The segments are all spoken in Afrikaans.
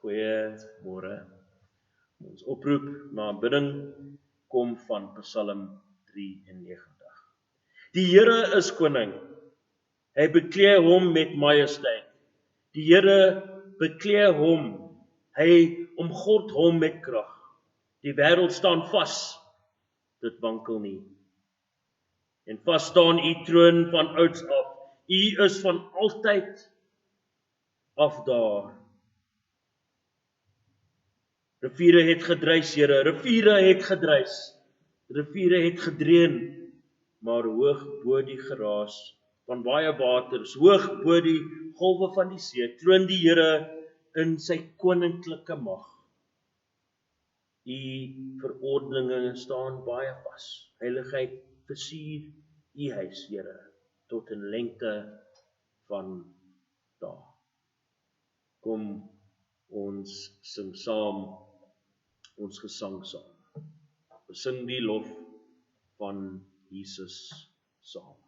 Goeiemôre. Ons oproep na aanbidding kom van Psalm 93. Die Here is koning. Hy bekleed hom met majesteit. Die Here bekleed hom. Hy omgord hom met krag. Die wêreld staan vas. Dit wankel nie. En vas staan u troon van ouds af. U is van altyd af daar. Riviere het gedruis, Here, riviere het gedruis. Riviere het gedreun, maar hoog bo die geraas van baie waters, hoog bo die golwe van die see, troon die Here in sy koninklike mag. U verordeninge staan baie vas. Heiligheid versier u huis, Here, tot in lengte van dae. Kom ons sing saam ons gesang saam. Besing die lof van Jesus saam.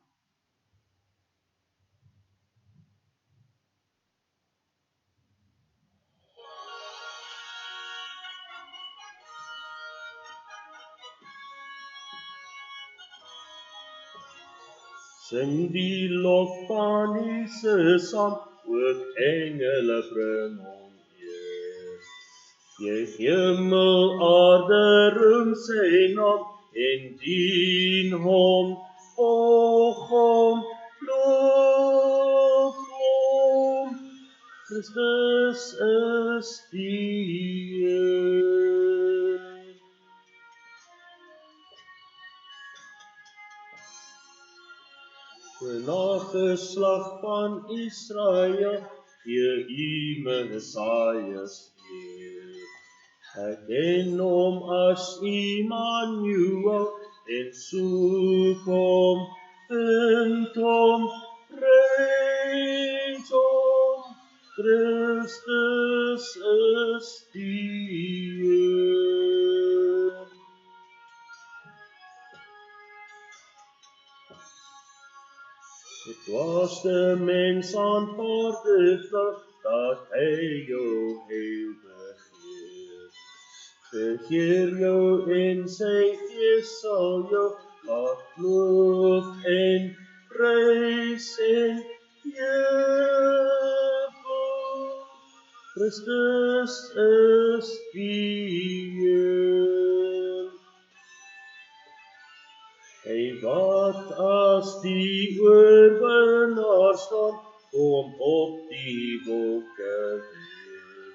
Sing die lof van Jesus saam, ook engele bring hom eer. Jy hemel, aarde roem sy naam, en dien hom, volg hom, loof hom. Christus is die Heer. De nageslag van Israel, gee u Messias eer. Ek ken hom as Immanuel, en soek hom, vind hom, prys hom. Christus is die Heer. Die dwaaste mens aanvaar dit dat hy jou heil begeer. Begeer jou en sy gees sal jou laat loof en prys en jubel. Christus is die Heer. Hy wat as die oorwinnaar staan, kom op die wolke weer.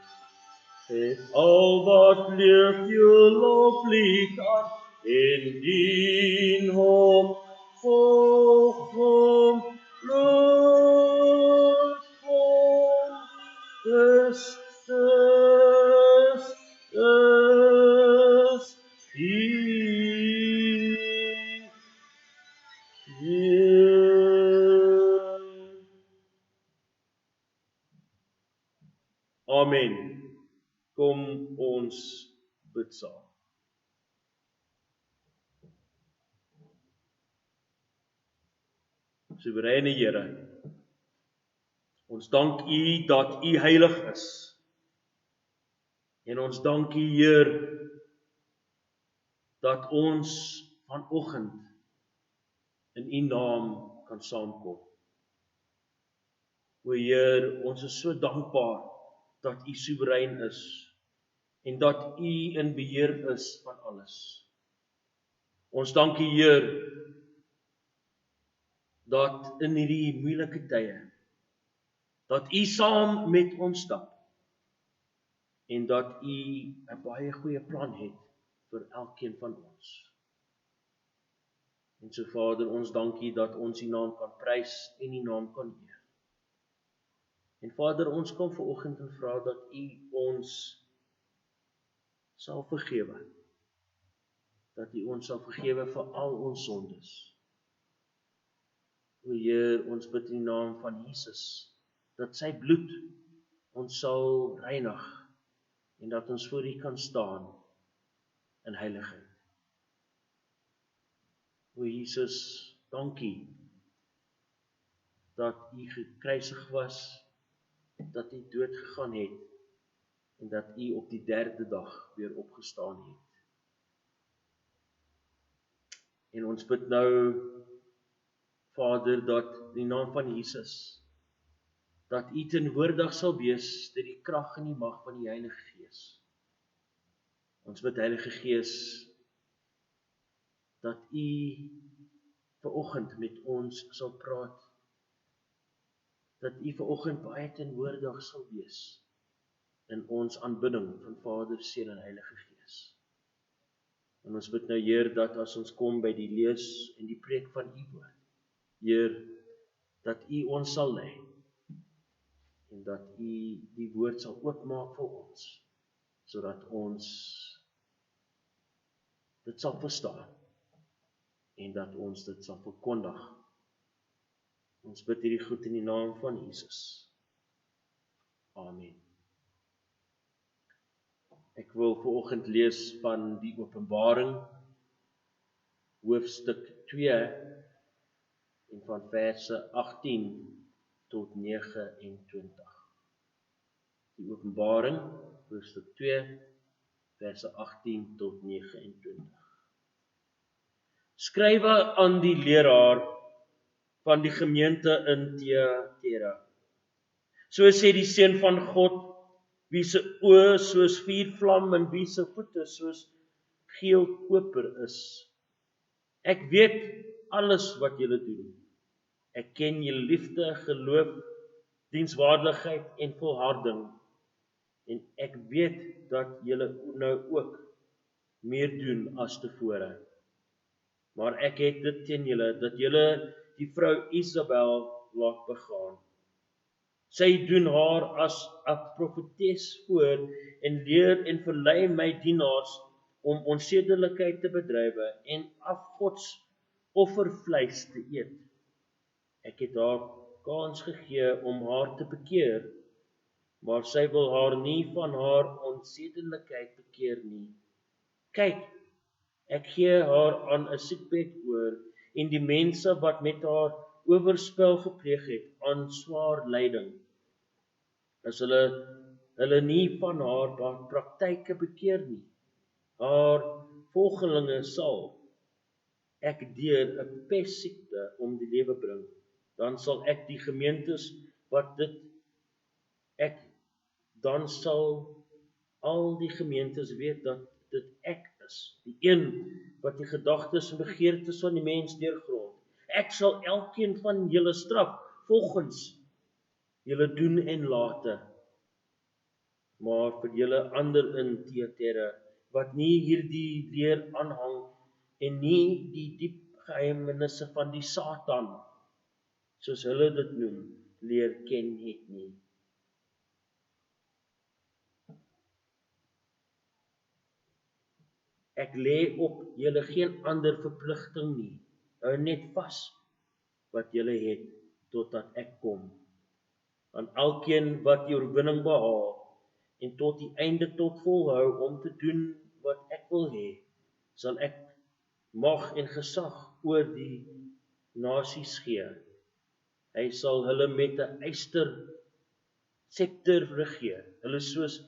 Het al wat leef jou loflied aan, en dien hom, volg hom, loof hom. Christus is die Heer. Amen. Kom ons bid saam. Soewereine Here, ons dank U dat U heilig is. En ons dank U, Heer, dat ons vanoggend in U naam kan saamkom. O Heer, ons is so dankbaar dat U soewerein is en dat U in beheer is van alles. Ons dank U, Heer, dat in hierdie moeilike tye, dat U saam met ons stap en dat U 'n baie goeie plan het vir elkeen van ons. En so Vader, ons dank U dat ons U naam kan prys en U naam kan eer. En Vader, ons kom vanoggend en vra dat U ons sal vergewe. Dat U ons sal vergewe vir al ons sondes. O Heer, ons bid in die naam van Jesus, dat sy bloed ons sal reinig en dat ons voor U kan staan in heiligheid. O Jesus, dankie dat U gekruisig was, dat U dood gegaan het en dat U op die derde dag weer opgestaan het. En ons bid nou, Vader, dat in die naam van Jesus, dat U teenwoordig sal wees deur die krag en die mag van die Heilige Gees. Ons bid, Heilige Gees, dat U vanoggend met ons sal praat, dat U vanoggend baie teenwoordig sal wees in ons aanbidding van Vader, Seun en Heilige Gees. En ons bid nou, Heer, dat as ons kom by die lees en die preek van U woord, Heer, dat U ons sal lei en dat U die woord sal oopmaak vir ons, sodat ons dit sal verstaan en dat ons dit sal verkondig. Ons bid hierdie goed in die naam van Jesus. Amen. Ek wil vanoggend lees van die Openbaring, hoofstuk 2 en van verse 18 tot 29. Die Openbaring, hoofstuk 2, verse 18 tot 29. Skrywe aan die leraar van die gemeente in Thyatira. So sê die Seun van God, wie se oë soos vuurvlam en wie se voete soos geel koper is. Ek weet alles wat julle doen. Ek ken julle liefde, geloof, dienswaardigheid en volharding. En ek weet dat julle nou ook meer doen as tevore. Maar ek het dit teen julle, dat julle die vrou Isabel laat begaan. Sy doen haar as 'n profetes voor en leer en verlei my dienaars om onsedelikheid te bedrywe en afgods offervleis te eet. Ek het haar kans gegee om haar te bekeer, maar sy wil haar nie van haar onsedelikheid bekeer nie. Kyk, ek gee haar aan 'n siekbed oor en die mense wat met haar oorspel gepleeg het aan swaar lyding. As hulle nie van haar praktyke bekeer nie, haar volgelinge sal ek deur 'n pestsiekte om die lewe bring. Dan sal ek die gemeentes dan sal al die gemeentes weet dat dit ek is, die een wat die gedagtes en begeertes van die mens deurgrond. Ek sal elkeen van julle straf volgens julle doen en late. Maar vir julle ander in Thyatira, wat nie hierdie leer aanhang en nie die diep geheimenisse van die Satan, soos hulle dit noem, leer ken het nie. Ek lê op julle geen ander verpligting nie. Hou net vas wat julle het totdat ek kom. Aan elkeen wat die oorwinning behaal en tot die einde tot volhou om te doen wat ek wil hê, sal ek mag en gesag oor die nasies gee. Hy sal hulle met 'n yster scepter regeer. Hulle soos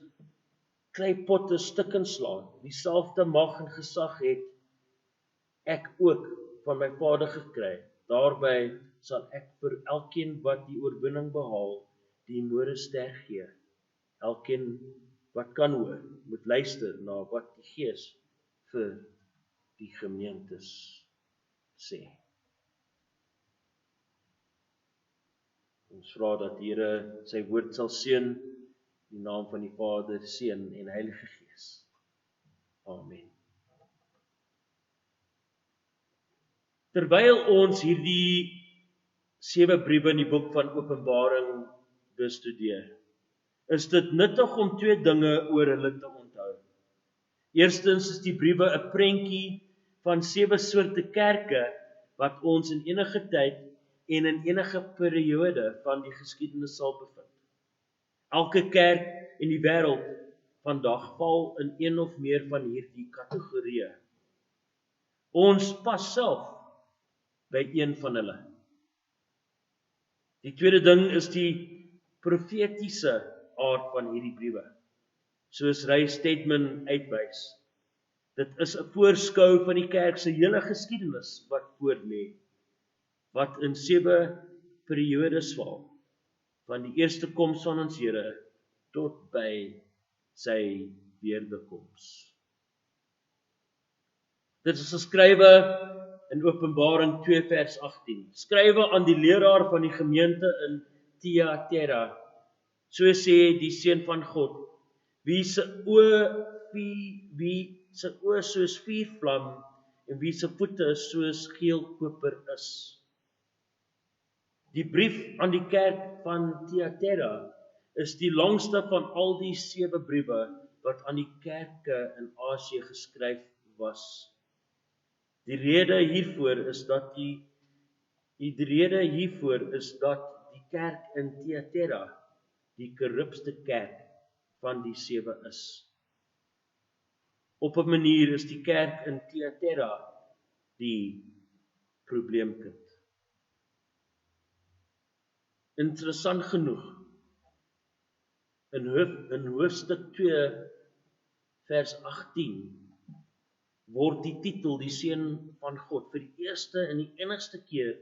kleipotte stukken slaan. Dieselfde mag en gesag het ek ook van my Vader gekry. Daarby sal ek vir elkeen wat die oorwinning behaal, die morgenster gee. Elkeen wat kan hoor, moet luister na wat die Gees vir die gemeentes sê. Ons vra dat die Here sy woord sal seën in die naam van die Vader, Seun en Heilige Gees. Amen. Terwyl ons hierdie 7 briewe in die boek van Openbaring bestudeer, is dit nuttig om 2 dinge oor hulle te onthou. Eerstens is die briewe 'n prentjie van 7 soorte kerke wat ons in enige tyd en in enige periode van die geskiedenis sal bevind. Elke kerk in die wêreld vandag val in een of meer van hierdie kategorieë. Ons pas self by een van hulle. Die tweede ding is die profetiese aard van hierdie briewe. soos Ray Stedman uitwys. Dit is 'n voorskou van die kerk se hele geskiedenis wat voorlê, wat in 7 periodes val, van die eerste koms van ons Here tot by sy wederkoms. Dit is geskrywe in Openbaring 2 vers 18. Skrywe aan die leraar van die gemeente in Thyatira. So sê die seun van God, wie se oë soos vuurvlam en wie se voete soos geel koper is. Die brief aan die kerk van Thyatira is die langste van al die 7 briewe wat aan die kerke in Asië geskryf was. Die rede hiervoor is dat die kerk in Thyatira die korrupste kerk van die 7 is. Op 'n manier is die kerk in Thyatira die probleemkind. Interessant genoeg, in hoofstuk 2 vers 18 word die titel die seun van God vir die eerste en die enigste keer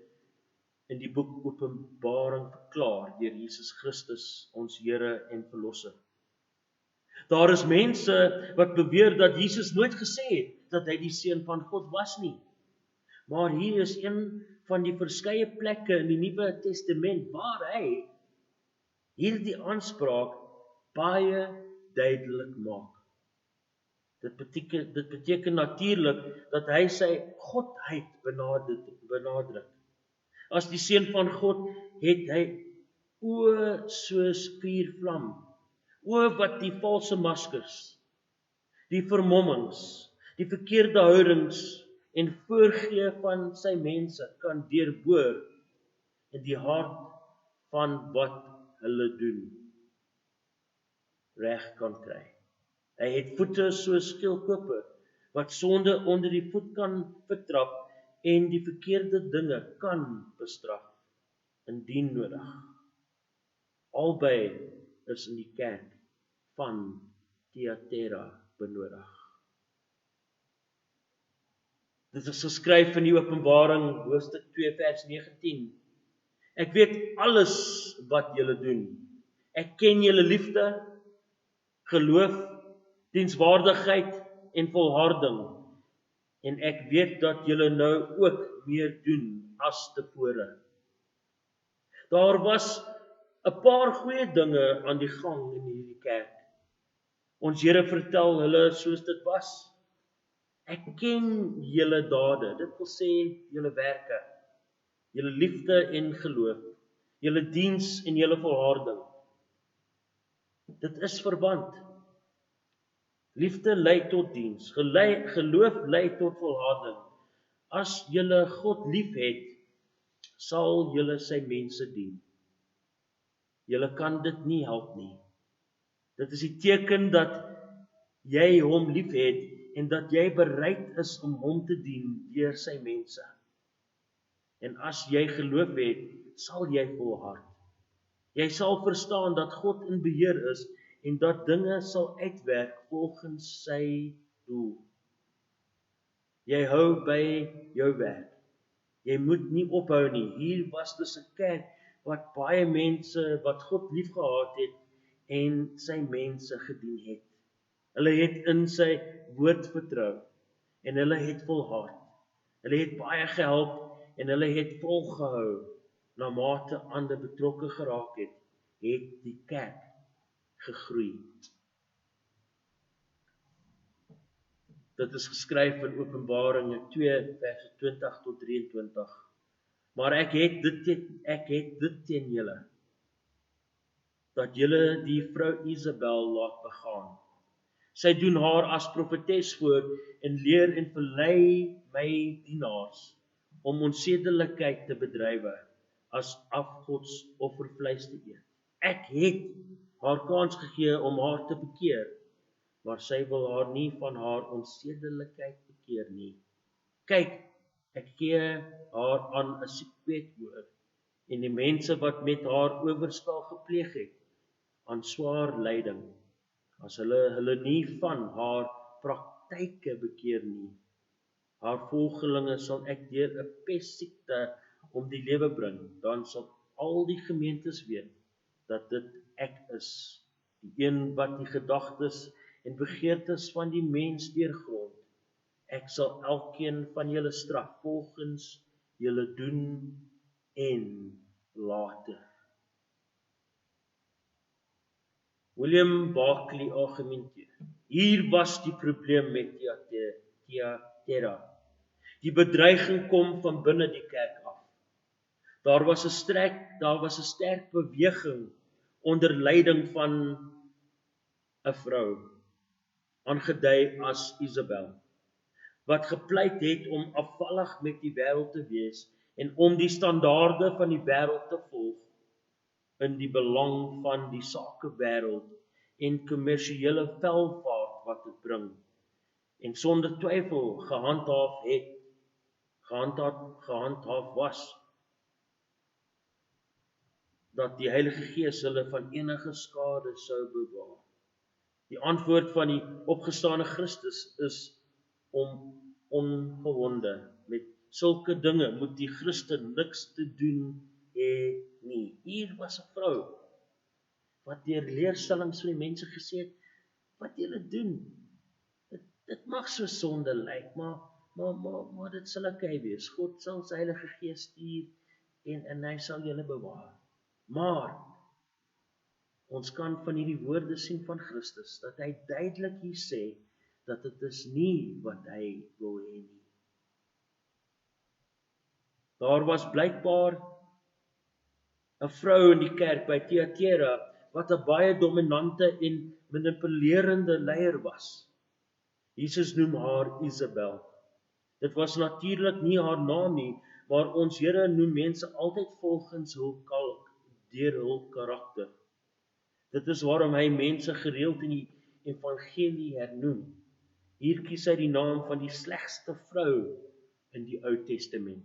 in die boek Openbaring verklaar deur Jesus Christus, ons Here en Verlosser. Daar is mense wat beweer dat Jesus nooit gesê het dat hy die seun van God was nie. Maar hier is een van die verskeie plekke in die Nuwe Testament waar hy hierdie aanspraak baie duidelik maak. Dit beteken natuurlik dat hy sy godheid benadruk. As die seun van God het hy oë soos vuurvlam, oë wat die valse maskers, die vermommings, die verkeerde houdings en voorgee van sy mense kan deurboor in die hart van wat hulle doen reg kan kry. Hy het voete soos geelkoper wat sonde onder die voet kan vertrap en die verkeerde dinge kan bestraf indien nodig. Albei is in die kerk van Thyatira benodig. Dit is geskryf in die Openbaring hoofstuk 2 vers 19. Ek weet alles wat julle doen. Ek ken julle liefde, geloof, dienswaardigheid en volharding. En ek weet dat julle nou ook meer doen as tevore. Daar was 'n paar goeie dinge aan die gang in hierdie kerk. Ons Here vertel hulle soos dit was. Ek ken julle dade, dit wil sê julle werke, julle liefde en geloof, julle diens en julle volharding. Dit is verband. Liefde lei tot diens, geloof lei tot volharding. As julle God liefhet, sal julle sy mense dien. Julle kan dit nie help nie. Dit is die teken dat jy hom liefhet en dat jy bereid is om hom te dien deur sy mense. En as jy geloof het, sal jy volhard. Jy sal verstaan dat God in beheer is en dat dinge sal uitwerk volgens sy doel. Jy hou by jou werk. Jy moet nie ophou nie. Hier was dus 'n kerk wat baie mense wat God liefgehad het en sy mense gedien het. Hulle het in sy woord vertrou en hulle het volhard. Hulle het baie gehelp en hulle het volgehou. Na mate ander betrokke geraak het die kerk gegroei. Dit is geskryf in Openbaring 2 vers 20 tot 23. Maar ek het dit teen julle, dat julle die vrou Isabel laat begaan. Sy doen haar as profetes voor en leer en verlei my dienaars om onsedelikheid te bedrywe as afgods offervleis te eet. Ek het haar kans gegee om haar te bekeer, maar sy wil haar nie van haar onsedelikheid bekeer nie. Kyk, ek gee haar aan 'n siekbed oor en die mense wat met haar oorspel gepleeg het aan swaar lyding. As hulle nie van haar praktyke bekeer nie, haar volgelinge sal ek deur 'n pestsiekte om die lewe bring, dan sal al die gemeentes weet dat dit ek is, die een wat die gedagtes en begeertes van die mens deurgrond. Ek sal elkeen van julle straf volgens julle doen en late. William Barclay argumenteer: hier was die probleem met Thyatira. Die bedreiging kom van binne die kerk af. Daar was 'n sterk beweging onder leiding van 'n vrou, aangedui as Isabel, wat gepleit het om afvallig met die wêreld te wees en om die standaarde van die wêreld te volg in die belang van die sakewêreld en kommersiële welvaart wat dit bring, en sonder twyfel gehandhaaf was, dat die Heilige Gees hulle van enige skade sou bewaar. Die antwoord van die opgestane Christus is om ongewonde. Met sulke dinge moet die Christen niks te doen hê nie. Hier was 'n vrou wat deur leerstellings vir die mense gesê het, wat julle doen, dit mag so sonde lyk, maar dit sal oukei wees. God sal sy Heilige Gees stuur en hy sal julle bewaar. Maar ons kan van hierdie woorde sien van Christus, dat hy duidelik hier sê, dat dit is nie wat hy wil hê nie. Daar was blykbaar 'n vrou in die kerk by Thyatira, wat 'n baie dominante en manipulerende leier was. Jesus noem haar Isabel. Dit was natuurlik nie haar naam nie, maar ons Here noem mense altyd volgens hul karakter. Dit is waarom hy mense gereeld in die evangelie hernoem. Hier kies hy die naam van die slegste vrou in die Ou Testament.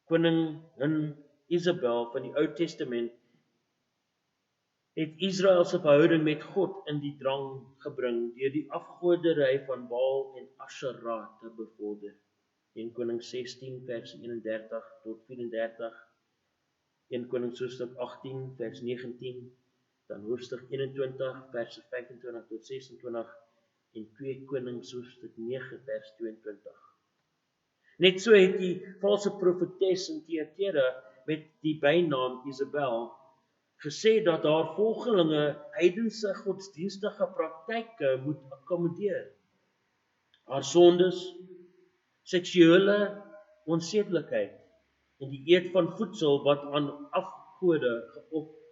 Koningin Isabel van die Ou Testament het Israel se verhouding met God in die drang gebring deur die afgoderry van Baal en Asherah te bevorder. 1 Konings 16 vers 31 tot 34, 1 Konings hoofstuk 18 vers 19, dan hoofstuk 21 vers 25 tot 26 en 2 Konings hoofstuk 9 vers 22. Net so het die valse profetes in Thyatira met die bynaam Isabel gesê dat haar volgelinge heidense godsdienstige praktyke moet akkommodeer. Haar sondes, seksuele onsedelikheid en die eet van voedsel wat aan afgode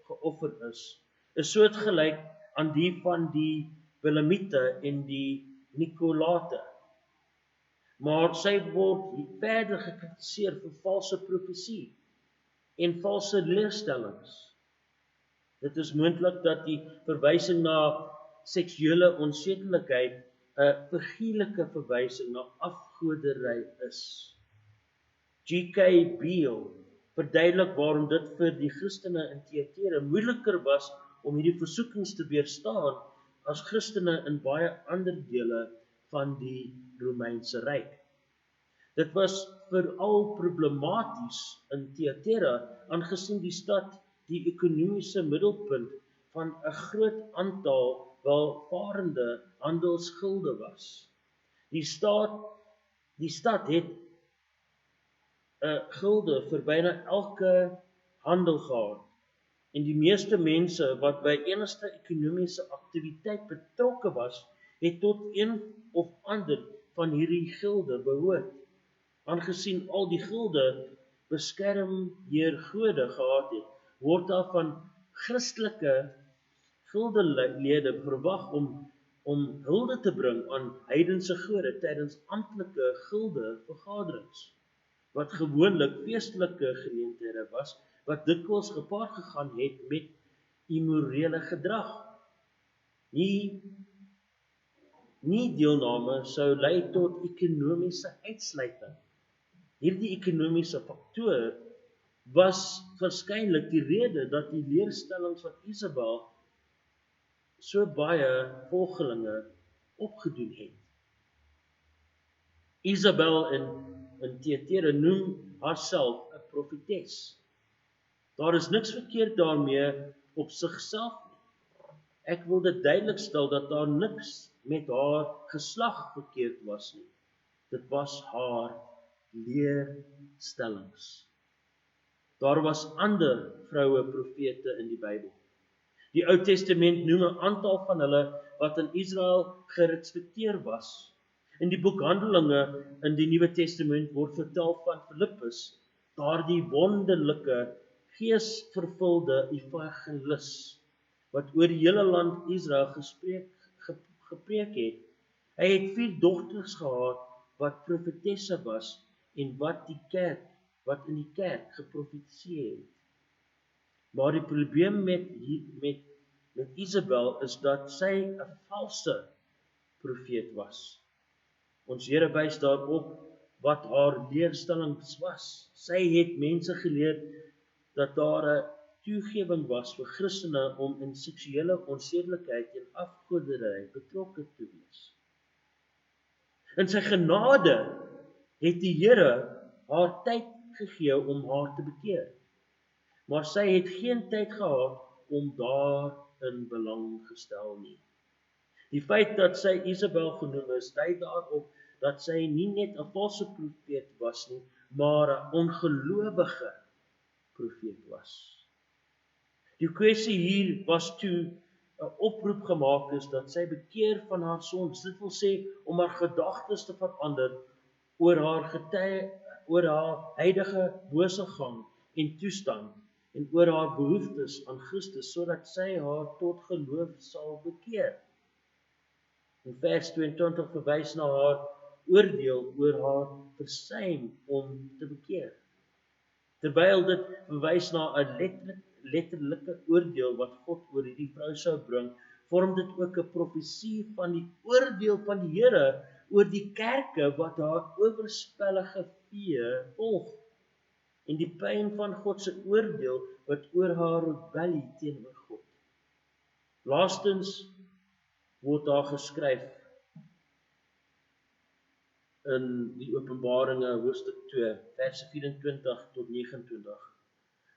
geoffer is soortgelyk aan die van die Belamiete en die Nikolate. Maar sy word verder gekritiseer vir valse profesie en valse leerstellings. Dit is moontlik dat die verwysing na seksuele onsedelikheid 'n figuurlike verwysing na afgoderry is. G.K. Beale verduidelik waarom dit vir die Christene in Thyatira moeiliker was om hierdie versoekings te weerstaan as Christene in baie ander dele van die Romeinse Ryk. Dit was veral problematies in Thyatira, aangesien die stad die ekonomiese middelpunt van 'n groot aantal welvarende handelsgilde was. Die stad het 'n gilde vir byna elke handel gehad, en die meeste mense wat by enige ekonomiese aktiwiteit betrokke was, het tot een of ander van hierdie gilde behoort. Aangesien al die gilde beskermheer gode gehad het, word daar van Christelike gildelede verwag om hulde te bring aan heidense gode tydens amptelike gilde vergaderings, wat gewoonlik feestelike geleenthede was, wat dikwels gepaard gegaan het met immorele gedrag. Nie deelname sou lei tot ekonomiese uitsluiting. Hierdie ekonomiese faktor was waarskynlik die rede dat die leerstellings van Isabel so baie volgelinge opgedoen het. Isabel in Theatere noem haarself 'n profetes. Daar is niks verkeerd daarmee op sigself nie. Ek wil dit duidelik stel dat daar niks met haar geslag verkeerd was nie. Dit was haar leerstellings. Daar was ander vroue profete in die Bybel. Die Ou Testament noem 'n aantal van hulle wat in Israel gerespekteer was. In die boek Handelinge in die Nuwe Testament word vertel van Filippus, daardie wonderlike, geesvervulde evangelis wat oor die hele land Israel gepreek het. Hy het 4 dogters gehad wat profetesse was en wat in die kerk geprofeteer het. Maar die probleem met Isabel is dat sy 'n valse profeet was. Ons Here wys daarop wat haar leerstellings was. Sy het mense geleer dat daar 'n toegewing was vir Christene om in seksuele onsedelikheid en afgoderry betrokke te wees. In sy genade het die Here haar tyd gegee om haar te bekeer. Maar sy het geen tyd gehad om daarin belang gestel nie. Die feit dat sy Isabel genoem is, dui daarop dat sy nie net 'n valse profeet was nie, maar 'n ongelowige profeet was. Die kwessie hier was toe 'n oproep gemaak is dat sy bekeer van haar sondes. Dit wil sê om haar gedagtes te verander oor haar huidige bose gang en toestand en oor haar behoeftes aan Christus, sodat sy haar tot geloof sal bekeer. In vers 22 verwys na haar oordeel oor haar versuim om te bekeer. Terwyl dit verwys na 'n letterlike oordeel wat God oor hierdie vrou sou bring, vorm dit ook 'n profesie van die oordeel van die Here oor die kerke wat haar oorspellige vee volg, en die pyn van God se oordeel wat oor haar rebellie teenoor God. Laastens word daar geskryf in die Openbaringe hoofstuk 2, verse 24 tot 29.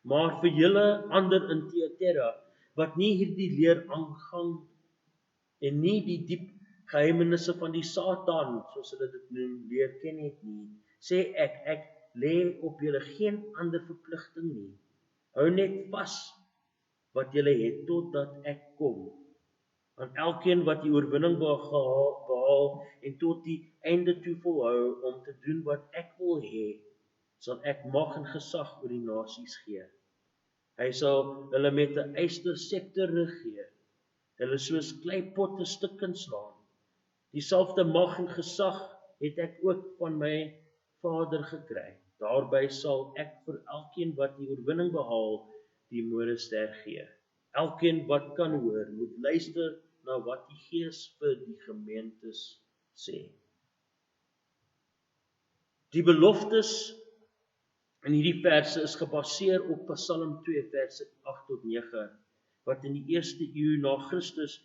Maar vir julle ander in Theatera, wat nie hierdie leer aangang en nie die diep geheimenisse van die Satan, soos hulle dit noem, leer ken het nie, sê ek lê op julle geen ander verpligting nie. Hou net vas wat julle het totdat ek kom. Aan elkeen wat die oorwinning behaal en tot die einde toe volhou om te doen wat ek wil hê, sal ek mag en gesag oor die nasies gee. Hy sal hulle met 'n yster scepter regeer, hulle soos kleipotte stukkend slaan. Dieselfde mag en gesag het ek ook van my Vader gekry. Daarby sal ek vir elkeen wat die oorwinning behaal, die morgenster gee. Elkeen wat kan hoor, moet luister na wat die Gees vir die gemeentes sê. Die beloftes in hierdie verse is gebaseer op Psalm 2 verse 8 tot 9, wat in die 1ste eeu na Christus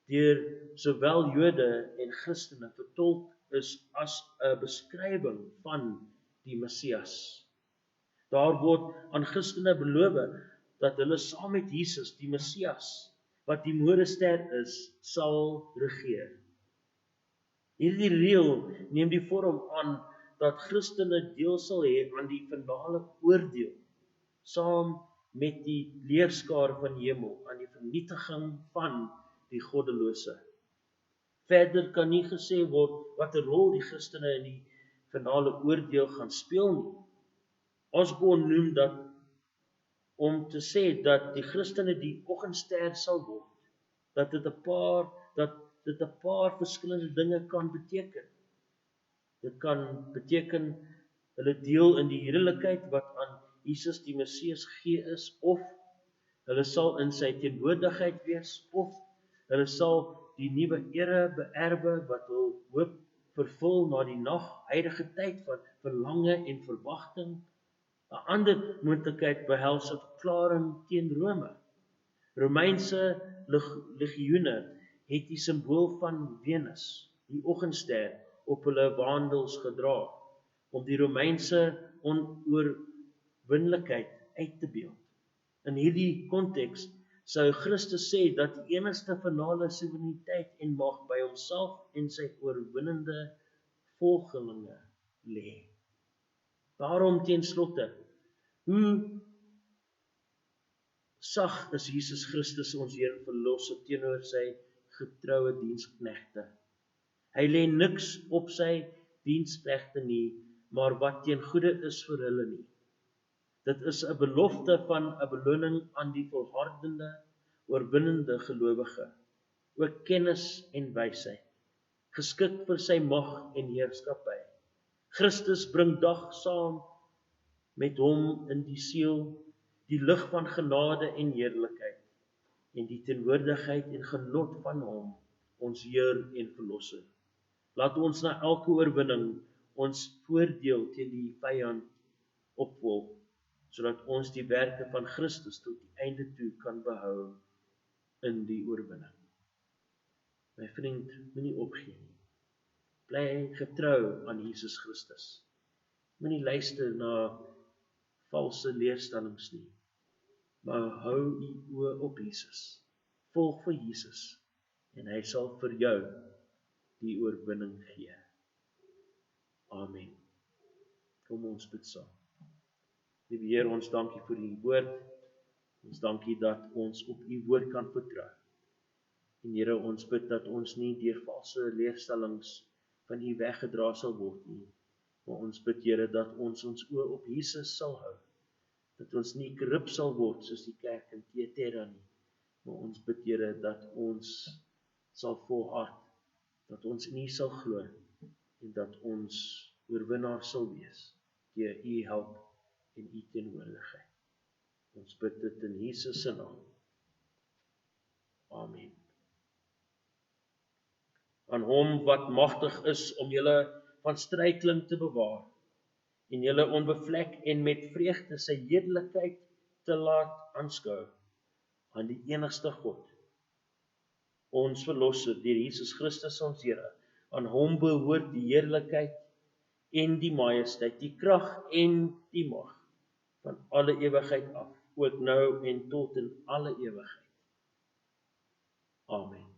deur sowel Jode en Christene vertolk is as 'n beskrywing van die Messias. Daar word aan Christene beloof dat hulle saam met Jesus, die Messias, wat die morgenster is, sal regeer. Hierdie reël neem die vorm aan dat Christene deel sal hê aan die finale oordeel, saam met die leerskare van die hemel, aan die vernietiging van die goddelose. Verder kan nie gesê word watter rol die Christene in die finale oordeel gaan speel nie. Osborne noem dat om te sê dat die Christene die oggendster sal word, dat dit 'n paar verskillende dinge kan beteken. Dit kan beteken hulle deel in die heerlikheid wat aan Jesus die Messias gegee is, of hulle sal in sy teenwoordigheid wees, of hulle sal die nuwe era beerwe wat hul hoop vervul na die huidige tyd van verlange en verwagting. 'n ander moontlikheid behels 'n verklaring teen Rome. Romeinse legioene het die simbool van Venus, die oggendster, op hulle waandels gedra, om die Romeinse onoorwinlikheid uit te beeld. In hierdie konteks sou Christus sê dat die enigste finale soewereiniteit en mag by homself en sy oorwinnende volgelinge lê. Daarom ten slotte, hoe sag is Jesus Christus ons Here en Verlosser teenoor sy getroue diensknegte. Hy lê niks op sy diensknegte nie, maar wat ten goeie is vir hulle nie. Dit is 'n belofte van 'n beloning aan die volhardende, oorwinnende gelowige, ook kennis en wysheid, geskik vir sy mag en heerskappy. Christus bring dag saam met hom in die siel, die lig van genade en heerlikheid, en die teenwoordigheid en genot van hom, ons Heer en Verlosser. Laat ons na elke oorwinning ons voordeel teen die vyand opvolg, sodat ons die werke van Christus tot die einde toe kan behou in die oorwinning. My vriend, moenie opgee nie. Bly getrou aan Jesus Christus. Moenie luister na valse leerstellings nie, maar hou u oë op Jesus. Volg vir Jesus en hy sal vir jou die oorwinning gee. Amen. Kom ons bid saam. Liewe Heer, ons dankie vir u woord. Ons dankie dat ons op u woord kan vertrou. En Here, ons bid dat ons nie deur valse leerstellings van u weggedra sal word nie. Maar ons bid, Here, dat ons oë op Jesus sal hou. Dat ons nie korrup sal word soos die kerk in Thyatira nie. Maar ons bid, Here, dat ons sal volhard, dat ons in u sal glo en dat ons oorwinnaar sal wees deur u help en u teenwoordigheid. Ons bid dit in Jesus se naam. Amen. Aan hom wat magtig is om julle van struikeling te bewaar en julle onbevlek en met vreugde sy heerlikheid te laat aanskou, aan die enigste God, ons Verlosser, deur Jesus Christus ons Here. Aan hom behoort die heerlikheid en die majesteit, die krag en die mag van alle ewigheid af, ook nou en tot in alle ewigheid. Amen.